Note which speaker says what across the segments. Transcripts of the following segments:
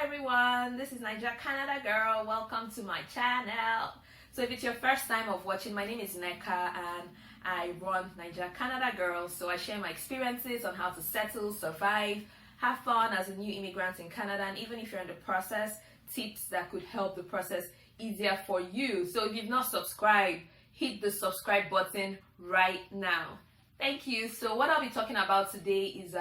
Speaker 1: everyone, this is Canada girl. Welcome to my channel. So if it's your first time of watching, my name is Neka and I run Canada girl. So I share my experiences on how to settle, survive, have fun as a new immigrant in Canada, and even if you're in the process, tips that could help the process easier for you. So if you've not subscribed, hit the subscribe button right now. Thank you. So what I'll be talking about today is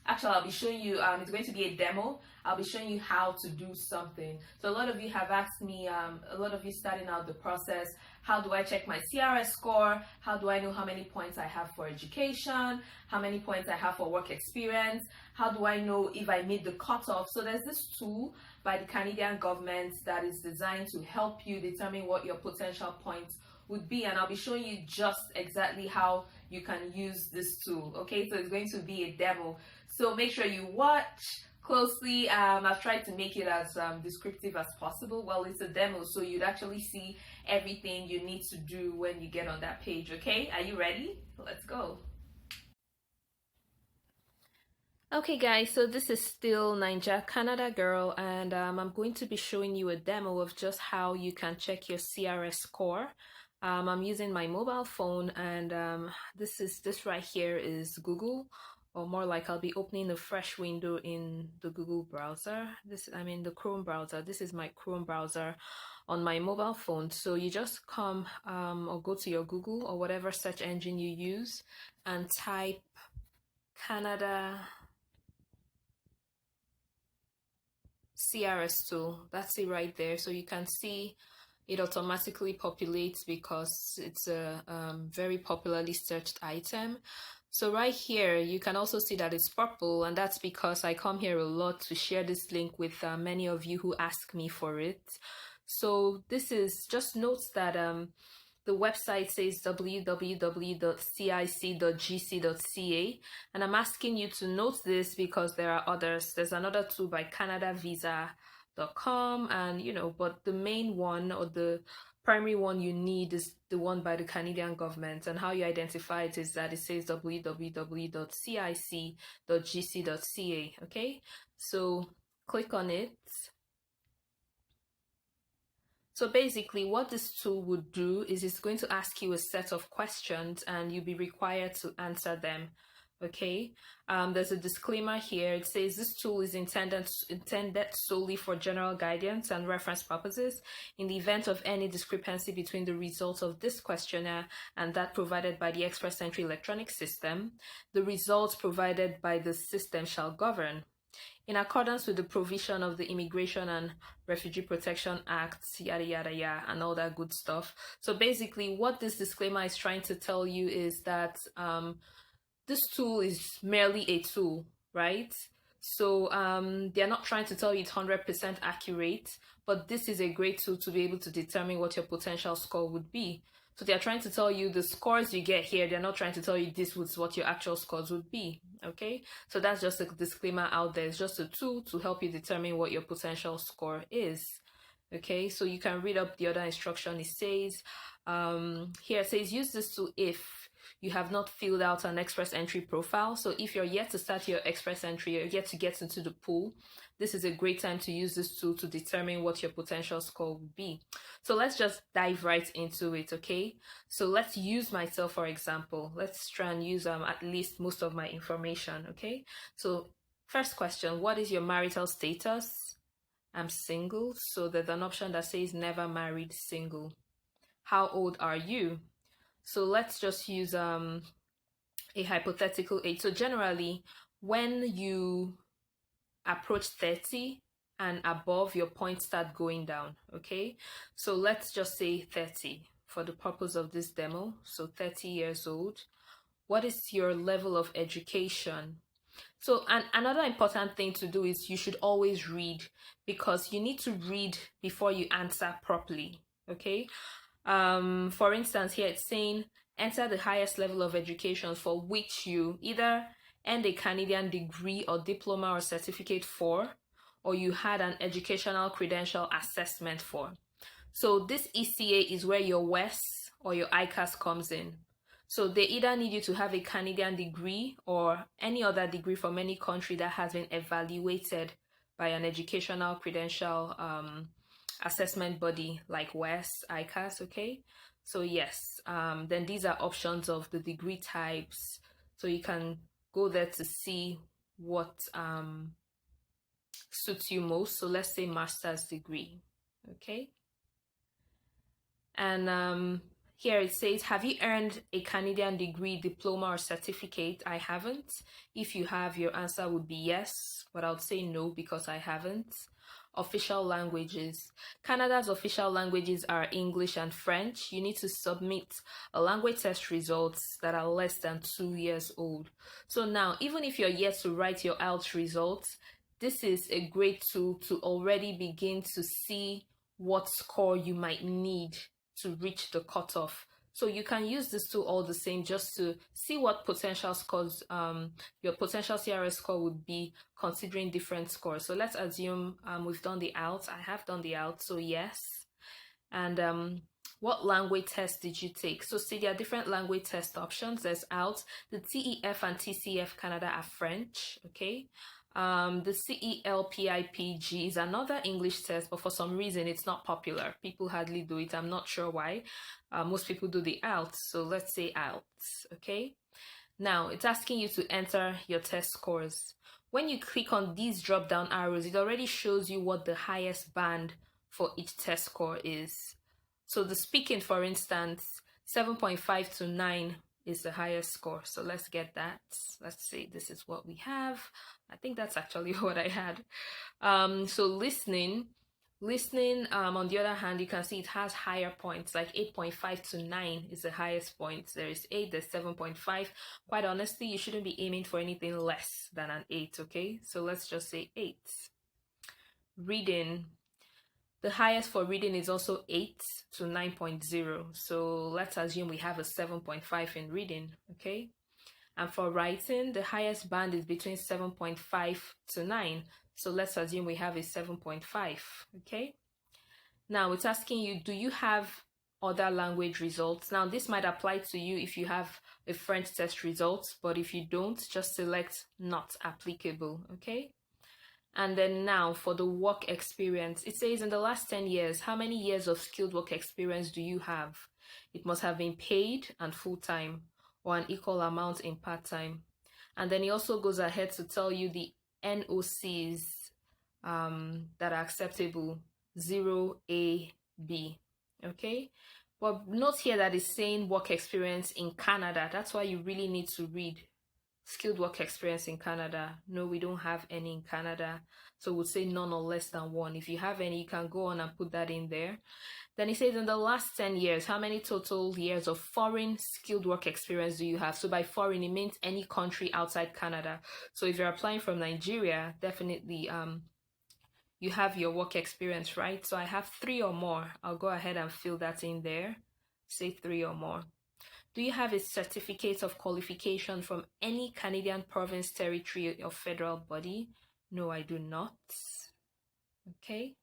Speaker 1: actually I'll be showing you it's going to be a demo. I'll be showing you how to do something. So a lot of you have asked me, a lot of you starting out the process, how do I check my CRS score? How do I know how many points I have for education? How many points I have for work experience? How do I know if I meet the cutoff? So there's this tool by the Canadian government that is designed to help you determine what your potential points would be, and I'll be showing you just exactly how you can use this tool. Okay, so it's going to be a demo, so make sure you watch closely. I've tried to make it as descriptive as possible. Well, it's a demo, so you'd actually see everything you need to do when you get on that page. Okay, are you ready? Let's go. Okay guys, so this is still Canada girl, and I'm going to be showing you a demo of just how you can check your CRS score. I'm using my mobile phone, and this right here is Google, or more like I'll be opening a fresh window in the Google browser. The Chrome browser. This is my Chrome browser on my mobile phone. So you just come or go to your Google or whatever search engine you use and type Canada CRS tool. That's it right there. So you can see it automatically populates because it's a very popularly searched item. So right here you can also see that it's purple, and that's because I come here a lot to share this link with many of you who ask me for it. So this is just notes that the website says www.cic.gc.ca, and I'm asking you to note this because there are others. There's another tool by CanadaVisa.com, and but the main one, or the primary one you need, is the one by the Canadian government. And how you identify it is that it says www.cic.gc.ca. okay, so click on it. So basically what this tool would do is it's going to ask you a set of questions and you'll be required to answer them. Okay, there's a disclaimer here. It says this tool is intended solely for general guidance and reference purposes. In the event of any discrepancy between the results of this questionnaire and that provided by the Express Entry electronic system, the results provided by the system shall govern. In accordance with the provision of the Immigration and Refugee Protection Act, yada yada yada, and all that good stuff. So basically what this disclaimer is trying to tell you is that this tool is merely a tool, right? So they're not trying to tell you it's 100% accurate, but this is a great tool to be able to determine what your potential score would be. So they're trying to tell you the scores you get here. They're not trying to tell you this was what your actual scores would be. Okay, so that's just a disclaimer out there. It's just a tool to help you determine what your potential score is. Okay, so you can read up the other instruction. It says here, it says use this tool if you have not filled out an Express Entry profile. So if you're yet to start your Express Entry, you're yet to get into the pool, this is a great time to use this tool to determine what your potential score would be. So let's just dive right into it. Okay, so let's use myself for example. Let's try and use at least most of my information. Okay, so first question, what is your marital status? I'm single, so there's an option that says never married, single. How old are you? So let's just use a hypothetical age. So generally when you approach 30 and above, your points start going down. Okay, so let's just say 30 for the purpose of this demo. So 30 years old. What is your level of education? So another important thing to do is you should always read, because you need to read before you answer properly. Okay, for instance here it's saying enter the highest level of education for which you either earned a Canadian degree or diploma or certificate for, or you had an educational credential assessment for. So this ECA is where your WES or your ICAS comes in. So they either need you to have a Canadian degree or any other degree from any country that has been evaluated by an educational credential assessment body like WES, ICAS, okay? So yes, then these are options of the degree types. So you can go there to see what suits you most. So let's say master's degree, okay? And here it says, have you earned a Canadian degree, diploma, or certificate? I haven't. If you have, your answer would be yes, but I would say no because I haven't. Official languages. Canada's official languages are English and French. You need to submit a language test results that are less than 2 years old. So now, even if you're yet to write your IELTS results, this is a great tool to already begin to see what score you might need to reach the cutoff. So you can use this tool all the same just to see what potential scores, your potential CRS score would be considering different scores. So let's assume we've done the IELTS. I have done the IELTS, so yes. And what language test did you take? So see, there are different language test options. There's IELTS. The TEF and TCF Canada are French, okay? The CELPIPG is another English test, but for some reason it's not popular. People hardly do it. I'm not sure why. Most people do the IELTS, so let's say IELTS, okay? Now, it's asking you to enter your test scores. When you click on these drop-down arrows, it already shows you what the highest band for each test score is. So the speaking, for instance, 7.5 to 9 is the highest score. So let's get that. Let's say this is what we have. I think that's actually what I had. So listening, on the other hand, you can see it has higher points, like 8.5 to 9 is the highest point. There is 8, there's 7.5. Quite honestly, you shouldn't be aiming for anything less than an 8, okay? So let's just say 8. Reading. The highest for reading is also 8 to 9.0. So let's assume we have a 7.5 in reading, okay? And for writing, the highest band is between 7.5 to 9. So let's assume we have a 7.5, okay? Now it's asking you, do you have other language results? Now this might apply to you if you have a French test result, but if you don't, just select not applicable, okay? And then now for the work experience, it says in the last 10 years, how many years of skilled work experience do you have? It must have been paid and full-time or an equal amount in part-time. And then it also goes ahead to tell you the NOCs that are acceptable, 0A, B, okay? But note here that it's saying work experience in Canada. That's why you really need to read skilled work experience in Canada. No, we don't have any in Canada. So we'll say none or less than 1. If you have any, you can go on and put that in there. Then it says in the last 10 years, how many total years of foreign skilled work experience do you have? So by foreign, it means any country outside Canada. So if you're applying from Nigeria, definitely you have your work experience, right? So I have 3 or more. I'll go ahead and fill that in there. Say 3 or more. Do you have a certificate of qualification from any Canadian province, territory, or federal body? No, I do not. Okay.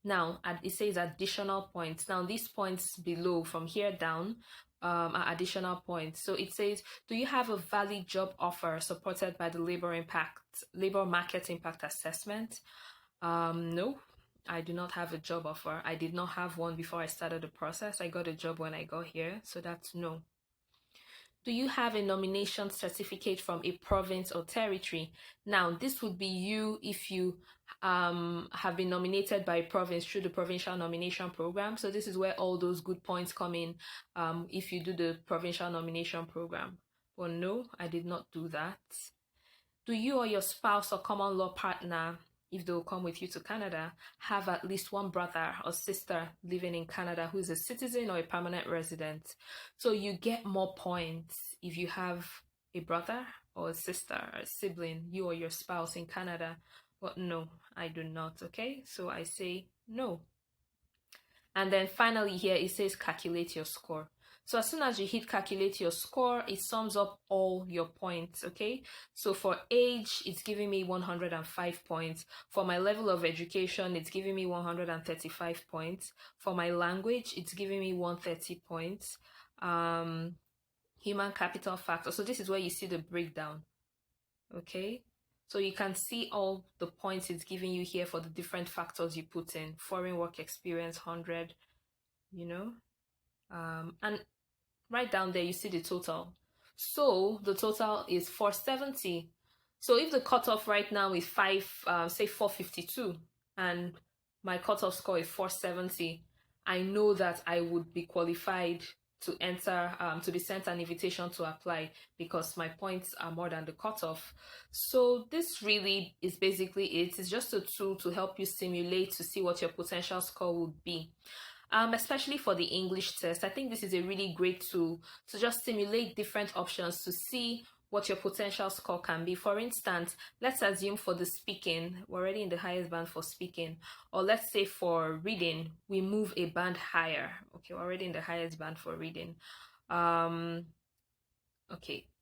Speaker 1: Now, it says additional points. Now, these points below, from here down, are additional points. So it says, do you have a valid job offer supported by the labor market impact assessment? No, I do not have a job offer. I did not have one before I started the process. I got a job when I got here, so that's no. Do you have a nomination certificate from a province or territory? Now, this would be you if you have been nominated by a province through the Provincial Nomination Program. So this is where all those good points come in if you do the Provincial Nomination Program. Well, no, I did not do that. Do you or your spouse or common law partner, if they'll come with you to Canada, have at least one brother or sister living in Canada who is a citizen or a permanent resident? So you get more points if you have a brother or a sister or a sibling, you or your spouse in Canada. But no, I do not, okay? So I say no. And then finally here, it says calculate your score. So as soon as you hit calculate your score, it sums up all your points, okay? So for age, it's giving me 105 points. For my level of education, it's giving me 135 points. For my language, it's giving me 130 points. Human capital factor. So this is where you see the breakdown, okay? So you can see all the points it's giving you here for the different factors you put in. Foreign work experience, 100, you know. And right down there, you see the total. So the total is 470. So if the cutoff right now is say 452, and my cutoff score is 470, I know that I would be qualified to enter, to be sent an invitation to apply because my points are more than the cutoff. So this really is basically it. It's just a tool to help you simulate to see what your potential score would be. Especially for the English test, I think this is a really great tool to just simulate different options to see what your potential score can be. For instance, let's assume for the speaking, we're already in the highest band for speaking, or let's say for reading, we move a band higher. Okay, we're already in the highest band for reading. Okay,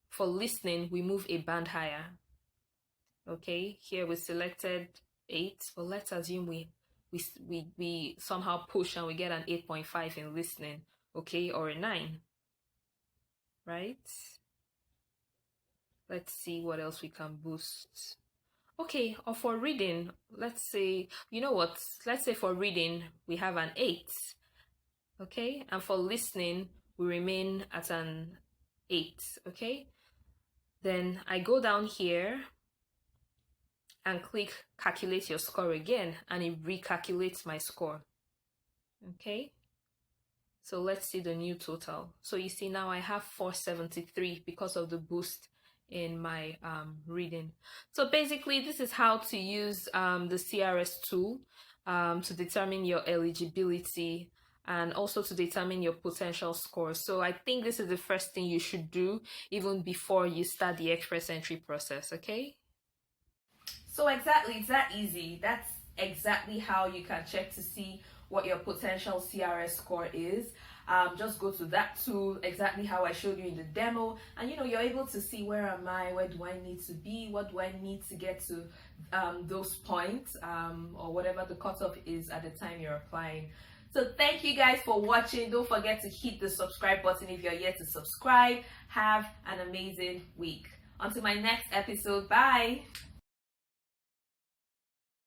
Speaker 1: for listening, we move a band higher. Okay, here we selected 8, but let's assume we somehow push and we get an 8.5 in listening, okay, or a 9, right? Let's see what else we can boost. Okay, or for reading, let's say, you know what, let's say for reading we have an 8, okay, and for listening we remain at an 8, okay. Then I go down here and click calculate your score again, and it recalculates my score. Okay, so let's see the new total. So you see now I have 473 because of the boost in my reading. So basically this is how to use the CRS tool to determine your eligibility and also to determine your potential score. So I think this is the first thing you should do even before you start the express entry process, okay? So exactly, it's that easy. That's exactly how you can check to see what your potential CRS score is. Just go to that tool, exactly how I showed you in the demo, and you're able to see where am I, where do I need to be, what do I need to get to those points, or whatever the cutoff is at the time you're applying. So thank you guys for watching. Don't forget to hit the subscribe button if you're yet to subscribe. Have an amazing week. Until my next episode, bye.